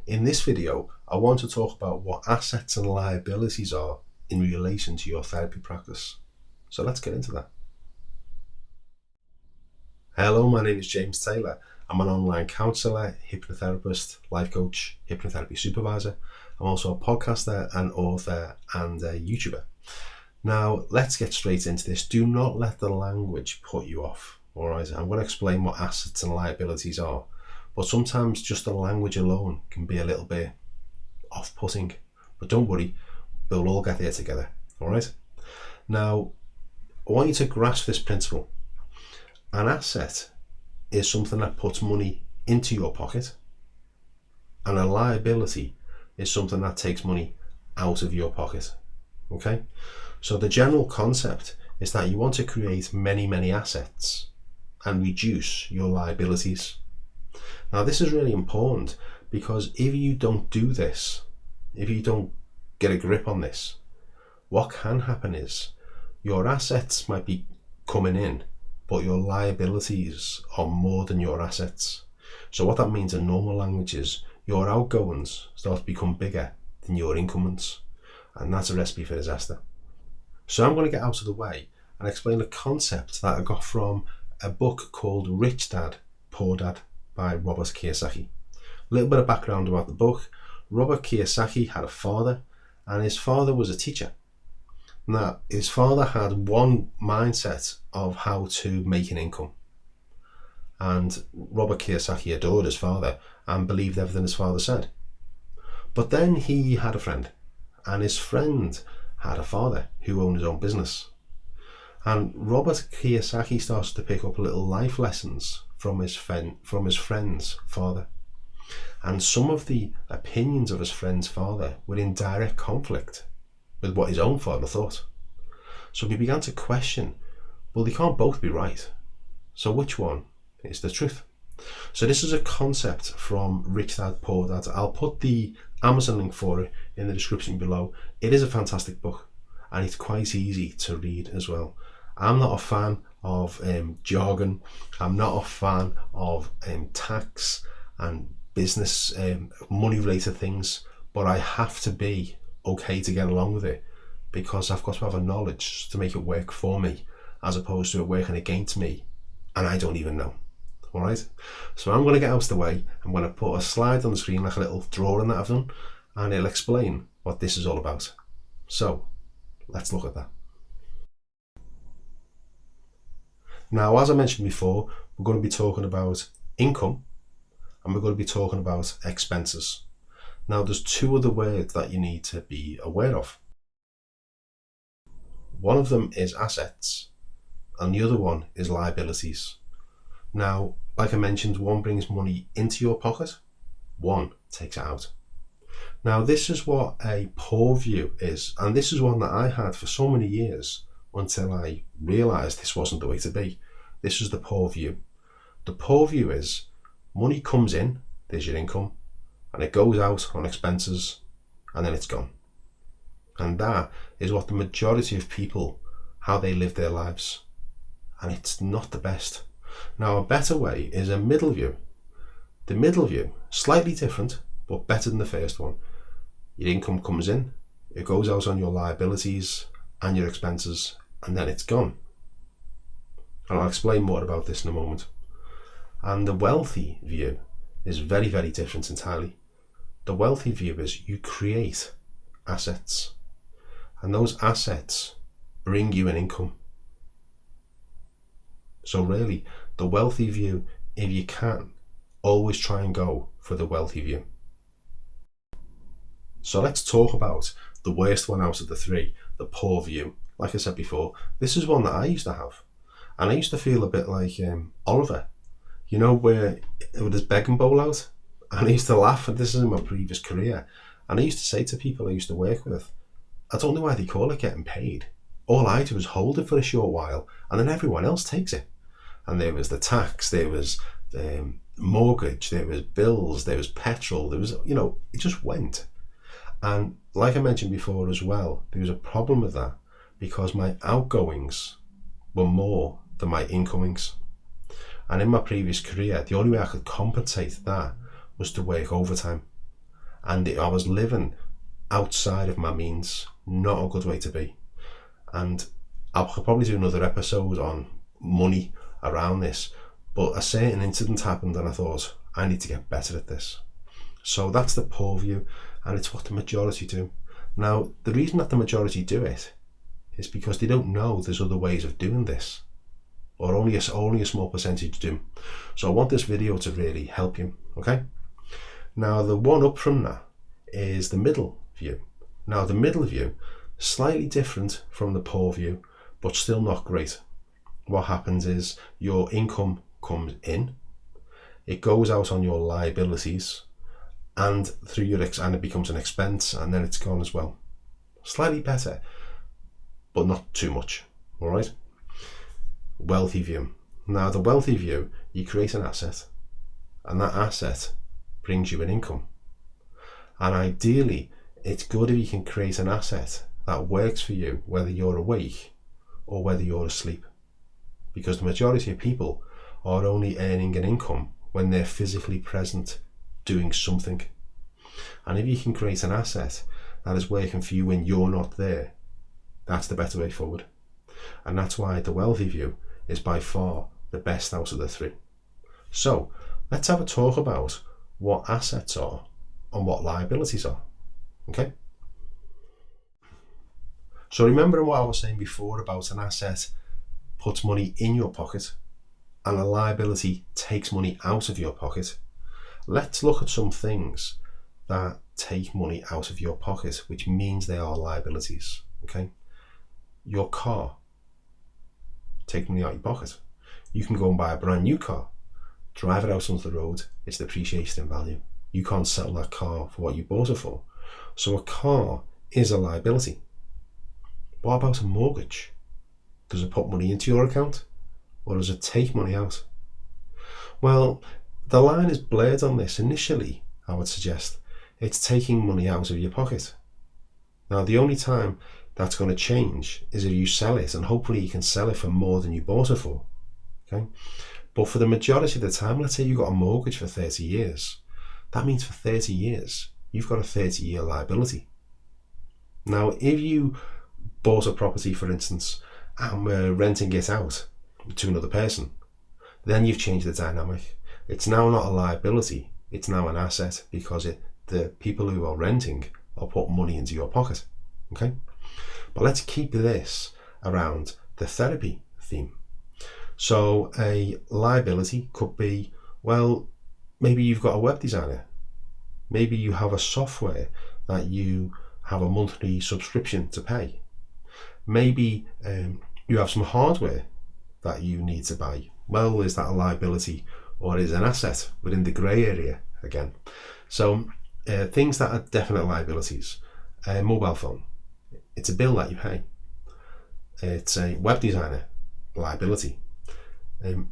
In this video, I want to talk about what assets and liabilities are in relation to your therapy practice. So let's get into that. Hello, my name is James Taylor. I'm an online counsellor, hypnotherapist, life coach, hypnotherapy supervisor. I'm also a podcaster, an author, and a YouTuber. Now, let's get straight into this. Do not let the language put you off. All right, I'm going to explain what assets and liabilities are, but sometimes just the language alone can be a little bit off-putting. But don't worry, we'll all get there together. All right. Now, I want you to grasp this principle. An asset is something that puts money into your pocket, and a liability is something that takes money out of your pocket. Okay? So the general concept is that you want to create many assets and reduce your liabilities. Now, this is really important because if you don't do this, if you don't get a grip on this, what can happen is your assets might be coming in, but your liabilities are more than your assets. So what that means in normal language is your outgoings start to become bigger than your incomings, and that's a recipe for disaster. So I'm going to get out of the way and explain a concept that I got from a book called Rich Dad, Poor Dad by Robert Kiyosaki. A little bit of background about the book. Robert Kiyosaki had a father, and his father was a teacher. Now, his father had one mindset of how to make an income. And Robert Kiyosaki adored his father and believed everything his father said. But then he had a friend, and his friend had a father who owned his own business. And Robert Kiyosaki started to pick up little life lessons from his friend's father. And some of the opinions of his friend's father were in direct conflict with what his own father thought. So he began to question, well, they can't both be right. So which one is the truth? So this is a concept from Rich Dad, Poor Dad. I'll put the Amazon link for it in the description below. It is a fantastic book, and it's quite easy to read as well. I'm not a fan of jargon. I'm not a fan of tax and business, money related things, but I have to be okay to get along with it because I've got to have a knowledge to make it work for me as opposed to it working against me and I don't even know. All right, so I'm going to get out of the way. I'm going to put a slide on the screen, like a little drawing that I've done, and it'll explain what this is all about. So let's look at that. Now, as I mentioned before, we're going to be talking about income and we're going to be talking about expenses. Now, there's two other words that you need to be aware of. One of them is assets and the other one is liabilities. Now, like I mentioned, one brings money into your pocket, one takes it out. Now, this is what a poor view is, and this is one that I had for so many years until I realised this wasn't the way to be. This is the poor view. The poor view is money comes in, there's your income, and it goes out on expenses, and then it's gone. And that is what the majority of people, how they live their lives. And it's not the best. Now, a better way is a middle view. The middle view, slightly different, but better than the first one. Your income comes in, it goes out on your liabilities and your expenses, and then it's gone. And I'll explain more about this in a moment. And the wealthy view is very different entirely. The wealthy view is you create assets, and those assets bring you an income. So really, the wealthy view, if you can, always try and go for the wealthy view. So let's talk about the worst one out of the three, the poor view. Like I said before, this is one that I used to have. And I used to feel a bit like Oliver, you know, where with his begging bowl out. And I used to laugh, and this is in my previous career. And I used to say to people I used to work with, I don't know why they call it getting paid. All I do is hold it for a short while, and then everyone else takes it. And there was the tax, there was the mortgage, there was bills, there was petrol, there was, it just went. And like I mentioned before as well, there was a problem with that because my outgoings were more than my incomings. And in my previous career, the only way I could compensate that was to work overtime. and I was living outside of my means. Not a good way to be. And I'll probably do another episode on money around this, but a certain incident happened and I thought, I need to get better at this. So that's the poor view, and it's what the majority do. Now, the reason that the majority do it is because they don't know there's other ways of doing this, or only a small percentage do. So I want this video to really help you, okay? Now, the one up from that is the middle view. Now, the middle view, slightly different from the poor view, but still not great. What happens is your income comes in, it goes out on your liabilities, and through and it becomes an expense, and then it's gone as well. Slightly better, but not too much. All right. Wealthy view. Now, the wealthy view, you create an asset, and that asset brings you an income. And ideally, it's good if you can create an asset that works for you, whether you're awake or whether you're asleep. Because the majority of people are only earning an income when they're physically present doing something. And if you can create an asset that is working for you when you're not there, that's the better way forward. And that's why the wealthy view is by far the best out of the three. So let's have a talk about what assets are and what liabilities are. Okay? So remember what I was saying before about an asset puts money in your pocket and a liability takes money out of your pocket. Let's look at some things that take money out of your pocket, which means they are liabilities. Okay? Your car, take money out of your pocket. You can go and buy a brand new car, drive it out onto the road, it's depreciated in value. You can't sell that car for what you bought it for. So a car is a liability. What about a mortgage? Does it put money into your account, or does it take money out? Well, the line is blurred on this. Initially, I would suggest it's taking money out of your pocket. Now, the only time that's going to change is if you sell it, and hopefully you can sell it for more than you bought it for. Okay? But for the majority of the time, let's say you've got a mortgage for 30 years. That means for 30 years, you've got a 30-year liability. Now, if you bought a property, for instance, and were renting it out to another person, then you've changed the dynamic. It's now not a liability, it's now an asset, because the people who are renting are putting money into your pocket. Okay? But let's keep this around the therapy theme. So a liability could be, well, maybe you've got a web designer. Maybe you have a software that you have a monthly subscription to pay. Maybe you have some hardware that you need to buy. Well, is that a liability or is an asset within the grey area again? So things that are definite liabilities. A mobile phone, it's a bill that you pay. It's a web designer, liability.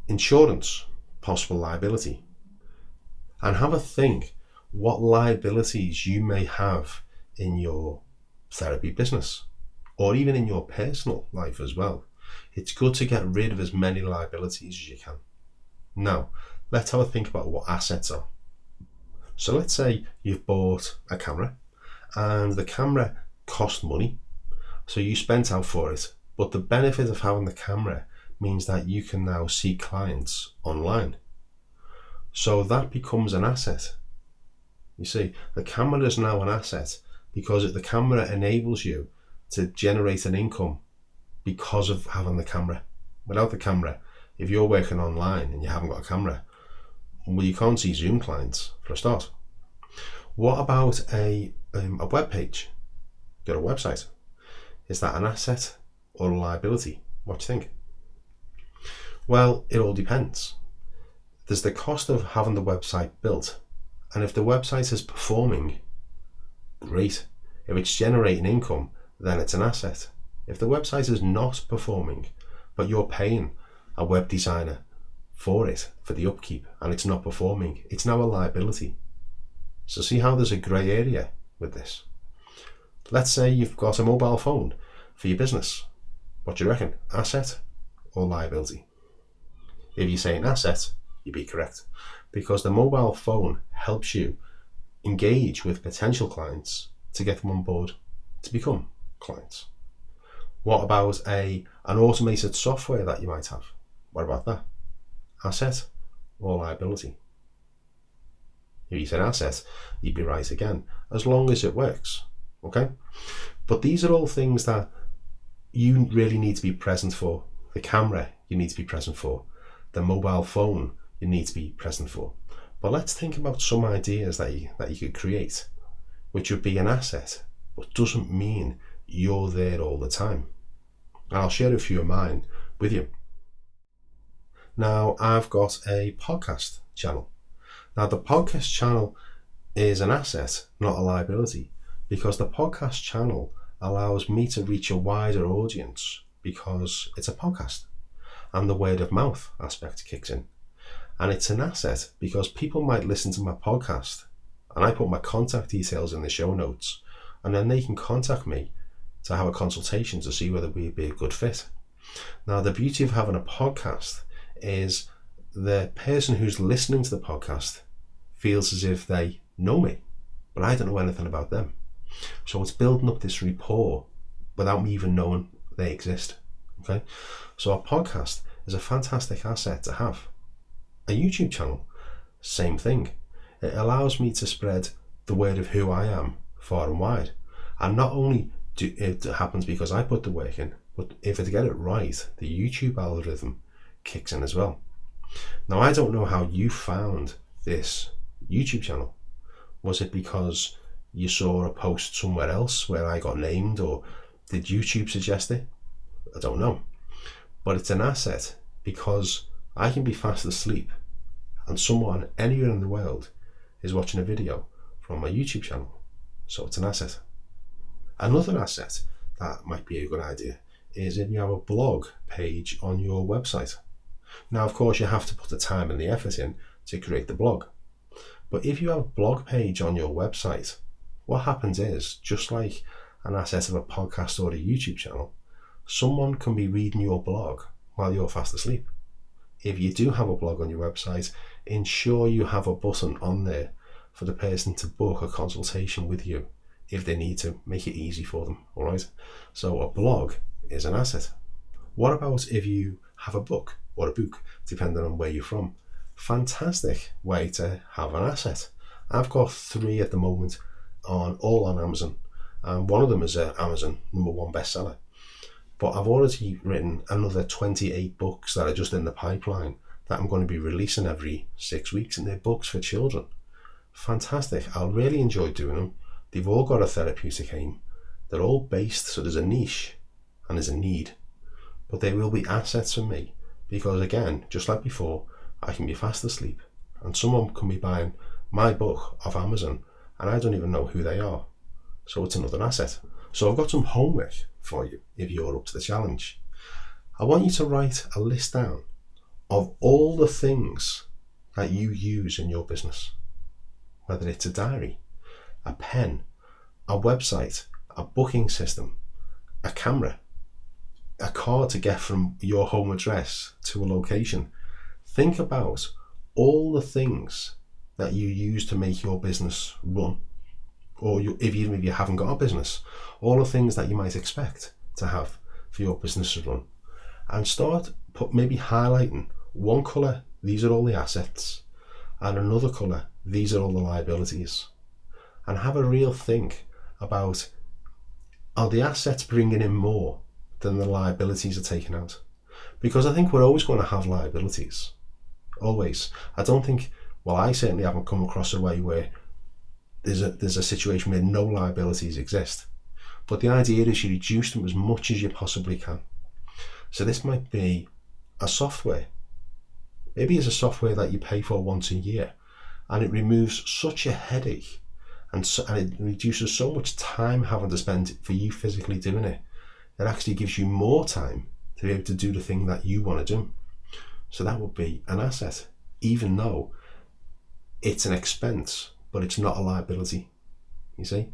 Insurance, possible liability. And have a think what liabilities you may have in your therapy business, or even in your personal life as well. It's good to get rid of as many liabilities as you can. Now, let's have a think about what assets are. So let's say you've bought a camera, and the camera cost money, so you spent out for it, but the benefit of having the camera means that you can now see clients online. So that becomes an asset. You see, the camera is now an asset because the camera enables you to generate an income because of having the camera. Without the camera, if you're working online and you haven't got a camera, well, you can't see Zoom clients for a start. What about a web page? Got a website. Is that an asset or a liability? What do you think? Well, it all depends. There's the cost of having the website built, and if the website is performing, great. If it's generating income, then it's an asset. If the website is not performing, but you're paying a web designer for it, for the upkeep, and it's not performing, it's now a liability. So see how there's a grey area with this. Let's say you've got a mobile phone for your business. What do you reckon? Asset or liability? If you say an asset, you'd be correct, because the mobile phone helps you engage with potential clients to get them on board to become clients? What about an automated software that you might have? What about that? Asset or liability? If you said asset, you'd be right again, as long as it works, okay? But these are all things that you really need to be present for. The camera you need to be present for. The mobile phone you need to be present for. But let's think about some ideas that you could create, which would be an asset, but doesn't mean you're there all the time. And I'll share a few of mine with you. Now, I've got a podcast channel. Now, the podcast channel is an asset, not a liability, because the podcast channel allows me to reach a wider audience because it's a podcast and the word of mouth aspect kicks in. And it's an asset because people might listen to my podcast and I put my contact details in the show notes, and then they can contact me to have a consultation to see whether we'd be a good fit. Now, the beauty of having a podcast is the person who's listening to the podcast feels as if they know me, but I don't know anything about them. So it's building up this rapport without me even knowing they exist. Okay, so a podcast is a fantastic asset to have. A YouTube channel, same thing. It allows me to spread the word of who I am far and wide. And not only it happens because I put the work in, but if I get it right, the YouTube algorithm kicks in as well. Now, I don't know how you found this YouTube channel. Was it because you saw a post somewhere else where I got named, or did YouTube suggest it? I don't know. But it's an asset because I can be fast asleep and someone anywhere in the world is watching a video from my YouTube channel. So it's an asset. Another asset that might be a good idea is if you have a blog page on your website. Now, of course, you have to put the time and the effort in to create the blog. But if you have a blog page on your website, what happens is, just like an asset of a podcast or a YouTube channel, someone can be reading your blog while you're fast asleep. If you do have a blog on your website, ensure you have a button on there for the person to book a consultation with you if they need to. Make it easy for them, all right? So a blog is an asset. What about if you have a book or a book, depending on where you're from? Fantastic way to have an asset. I've got 3 at the moment, all on Amazon, and one of them is an Amazon #1 bestseller. But I've already written another 28 books that are just in the pipeline that I'm going to be releasing every 6 weeks, and they're books for children. Fantastic. I'll really enjoy doing them. They've all got a therapeutic aim. They're all based, so there's a niche and there's a need. But they will be assets for me because, again, just like before, I can be fast asleep and someone can be buying my book off Amazon and I don't even know who they are. So it's another asset. So I've got some homework for you if you're up to the challenge. I want you to write a list down of all the things that you use in your business, whether it's a diary, a pen, a website, a booking system, a camera, a car to get from your home address to a location. Think about all the things that you use to make your business run, or even if you haven't got a business, all the things that you might expect to have for your business to run, and start maybe highlighting one colour, these are all the assets, and another colour, these are all the liabilities, and have a real think about, are the assets bringing in more than the liabilities are taken out? Because I think we're always going to have liabilities, always. I don't think, well, I certainly haven't come across a way where there's a situation where no liabilities exist. But the idea is you reduce them as much as you possibly can. So this might be a software. Maybe it's a software that you pay for once a year, and it removes such a headache, and it reduces so much time having to spend for you physically doing it. It actually gives you more time to be able to do the thing that you want to do. So that would be an asset, even though it's an expense, but it's not a liability. You see,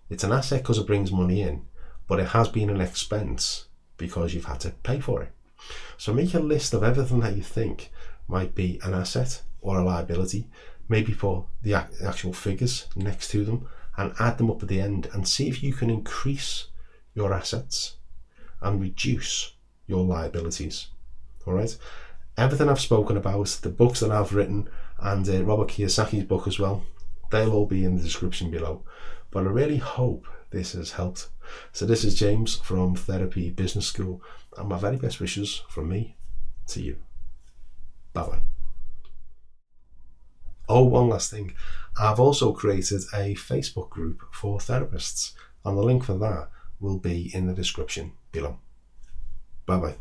it's an asset because it brings money in, but it has been an expense because you've had to pay for it. So make a list of everything that you think might be an asset or a liability. Maybe put the actual figures next to them and add them up at the end and see if you can increase your assets and reduce your liabilities. All right. Everything I've spoken about, the books that I've written, and Robert Kiyosaki's book as well, they'll all be in the description below. But I really hope this has helped. So this is James from Therapy Business School, and my very best wishes from me to you. Bye-bye. Oh, one last thing. I've also created a Facebook group for therapists, and the link for that will be in the description below. Bye-bye.